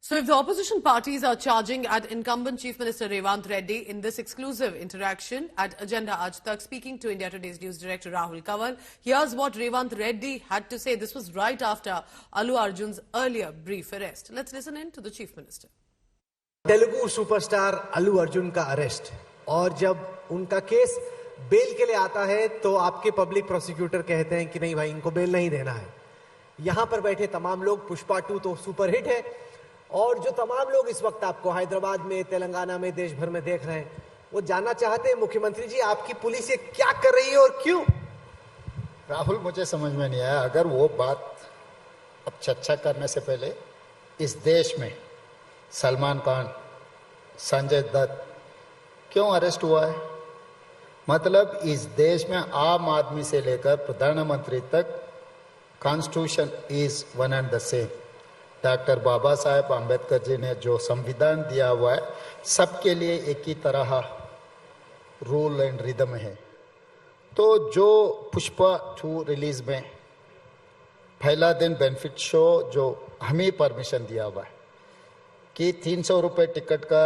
So if the opposition parties are charging at incumbent Chief Minister Revanth Reddy in this exclusive interaction at Agenda Aaj Tak, speaking to India Today's news director Rahul Kanwal, here's what Revanth Reddy had to say. This was right after Allu Arjun's earlier brief arrest. Let's listen in to the Chief Minister. Telugu superstar Allu Arjun का arrest, और जब उनका case bell के लिए आता है तो आपके पब्लिक प्रोसिक्यूटर कहते हैं कि नहीं भाई, इनको बेल नहीं देना है। यहां पर बैठे तमाम लोग, पुष्पा 2 तो सुपरहिट है, और जो तमाम लोग इस वक्त आपको हैदराबाद में, तेलंगाना में, देश भर में देख रहे हैं, वो जानना चाहते हैं मुख्यमंत्री जी आपकी पुलिस ये क्या कर रही है और क्यों। राहुल, मुझे समझ में नहीं आया, अगर वो बात अब चर्चा करने से पहले इस देश में सलमान खान, संजय दत्त क्यों अरेस्ट हुआ है? मतलब इस देश में आम आदमी से लेकर प्रधानमंत्री तक constitution is one and the same. Doctor Baba Saheb Ambedkar ji ने जो संविधान दिया हुआ है, सबके लिए एक ही तरह रूल एंड रिदम है। तो जो पुष्पा 2 रिलीज में पहला दिन बेनिफिट शो जो हमें परमिशन दिया हुआ है कि 300 रुपये टिकट का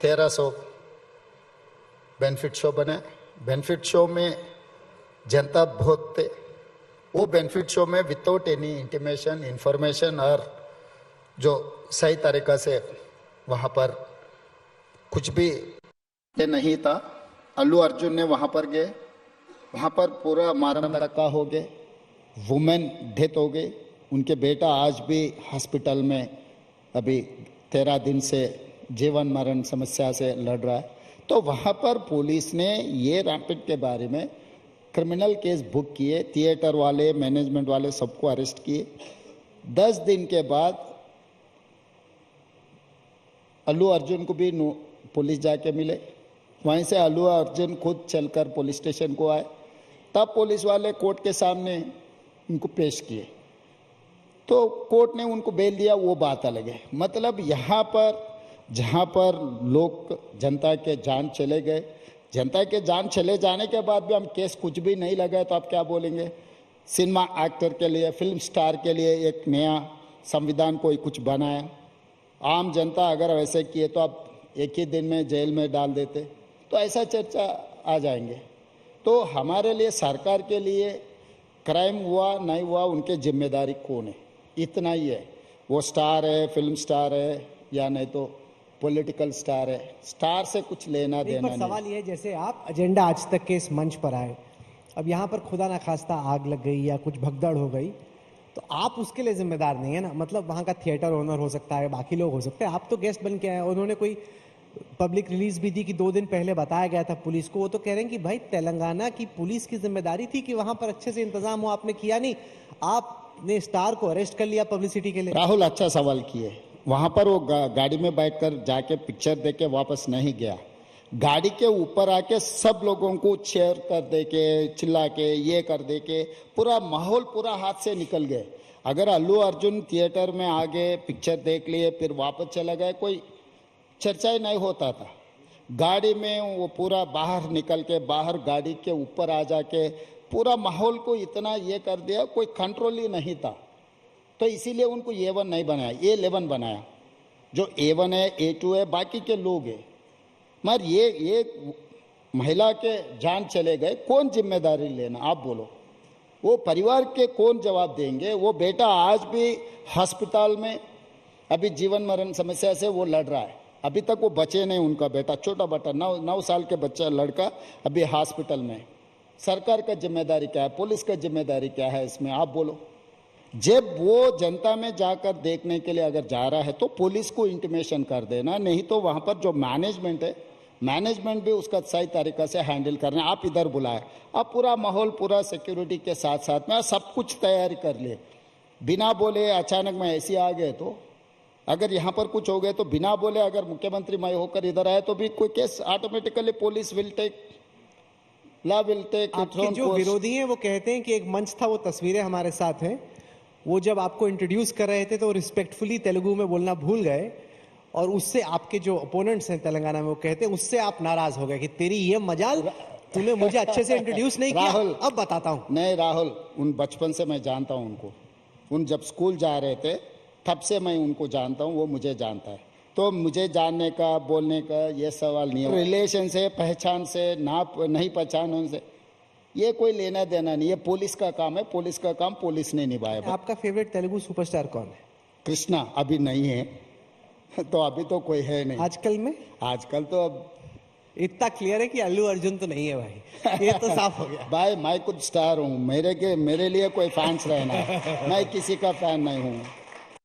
1300 बेनिफिट शो बने। बेनिफिट शो में जनता बहुत थे। वो बेनिफिट शो में विदाउट एनी इंटीमेशन, इंफॉर्मेशन और जो सही तरीका से वहां पर कुछ भी नहीं था। अल्लू अर्जुन ने वहां पर गए, वहां पर पूरा मारण धक्का हो गए, वुमेन डेथ हो गई। उनके बेटा आज भी हॉस्पिटल में अभी 13 दिन से जीवन मरण समस्या से लड़ रहा है। तो वहां पर पुलिस ने ये रैपिड के बारे में क्रिमिनल केस बुक किए, थिएटर वाले, मैनेजमेंट वाले सबको अरेस्ट किए। 10 दिन के बाद अल्लू अर्जुन को भी पुलिस जाके मिले। वहीं से अल्लू अर्जुन खुद चलकर पुलिस स्टेशन को आए, तब पुलिस वाले कोर्ट के सामने उनको पेश किए, तो कोर्ट ने उनको बेल दिया। वो बात अलग है। मतलब यहाँ पर जहाँ पर लोग, जनता के जान चले गए, जनता के जान चले जाने के बाद भी हम केस कुछ भी नहीं लगाए तो आप क्या बोलेंगे? सिनेमा एक्टर के लिए, फिल्म स्टार के लिए एक नया संविधान कोई कुछ बनाया। आम जनता अगर वैसे किए तो आप एक ही दिन में जेल में डाल देते, तो ऐसा चर्चा आ जाएंगे। तो हमारे लिए, सरकार के लिए, क्राइम हुआ नहीं हुआ उनके जिम्मेदारी कौन है, इतना ही है। वो स्टार है, फिल्म स्टार है, या नहीं तो पॉलिटिकल स्टार है, स्टार से कुछ लेना देना नहीं। सवाल ये है, जैसे आप एजेंडा आज तक के इस मंच पर आए, अब यहाँ पर खुदा ना खास्ता आग लग गई या कुछ भगदड़ हो गई, तो आप उसके लिए जिम्मेदार नहीं है ना। मतलब वहाँ का थिएटर ओनर हो सकता है, बाकी लोग हो सकते हैं, आप तो गेस्ट बन के आए। उन्होंने कोई पब्लिक रिलीज भी दी कि 2 दिन पहले बताया गया था पुलिस को। वो तो कह रहे हैं कि भाई तेलंगाना की पुलिस की जिम्मेदारी थी कि वहां पर अच्छे से इंतजाम हो, आपने किया नहीं। आपने स्टार को अरेस्ट कर लिया पब्लिसिटी के लिए। राहुल, अच्छा सवाल किए। वहां पर वो गाड़ी में बैठकर जाके पिक्चर देख के वापस नहीं गया, गाड़ी के ऊपर आके सब लोगों को चेयर कर दे के, चिल्ला के, ये कर दे के पूरा माहौल पूरा हाथ से निकल गए। अगर अल्लू अर्जुन थिएटर में आ गए, पिक्चर देख लिए, फिर वापस चला गया, कोई चर्चा ही नहीं होता था। गाड़ी में वो पूरा बाहर निकल के, बाहर गाड़ी के ऊपर आ जाके पूरा माहौल को इतना ये कर दिया, कोई कंट्रोल ही नहीं था। तो इसीलिए उनको A1 नहीं बनाया, A11 बनाया। जो A1 है, A2 है, बाकी के लोग हैं। मगर ये महिला के जान चले गए, कौन जिम्मेदारी लेना? आप बोलो, वो परिवार के कौन जवाब देंगे? वो बेटा आज भी हॉस्पिटल में अभी जीवन मरण समस्या से वो लड़ रहा है। अभी तक वो बचे नहीं। उनका बेटा, छोटा बेटा, 9 साल के बच्चा, लड़का अभी हॉस्पिटल में। सरकार का जिम्मेदारी क्या है? पुलिस का जिम्मेदारी क्या है इसमें? आप बोलो। जब वो जनता में जाकर देखने के लिए अगर जा रहा है तो पुलिस को इंटीमेशन कर देना, नहीं तो वहां पर जो मैनेजमेंट है, मैनेजमेंट भी उसका सही तरीका से हैंडल करना। आप इधर बुलाए, आप पूरा माहौल, पूरा सिक्योरिटी के साथ साथ में सब कुछ तैयारी कर ले। बिना बोले अचानक में ऐसे आ गए तो, अगर यहाँ पर कुछ हो गए तो बिना बोले अगर मुख्यमंत्री मैं होकर इधर आए तो भी कोई case automatically police will take, law will take. आपके जो विरोधी हैं वो कहते हैं कि एक मंच था, वो तस्वीरें हमारे साथ हैं, वो जब आपको इंट्रोड्यूस कर रहे थे तो रिस्पेक्टफुली तेलुगु में बोलना भूल गए, और उससे आपके जो ओपोनेंट्स हैं तेलंगाना में, वो कहते हैं उससे आप नाराज हो गए कि तेरी ये मजाल, तूने मुझे अच्छे से इंट्रोड्यूस नहीं किया। राहुल, अब बताता हूं। नहीं राहुल, उन बचपन से मैं जानता हूं उनको। उन जब स्कूल जा रहे थे तब से मैं उनको जानता हूँ, वो मुझे जानता है। तो मुझे जानने का, बोलने का ये सवाल नहीं है। रिलेशन से, पहचान से, ना नहीं पहचान उनसे ये कोई लेना देना नहीं है। पुलिस का काम है, पुलिस का काम पुलिस ने निभाया। आपका फेवरेट तेलुगु सुपरस्टार कौन है? कृष्णा अभी नहीं है, तो अभी तो कोई है नहीं। आजकल में आजकल तो अब इतना क्लियर है कि अल्लू अर्जुन तो नहीं है भाई, ये तो साफ हो गया। भाई मैं खुद स्टार हूँ, मेरे लिए कोई फैंस रहना है, मैं किसी का फैन नहीं हूँ।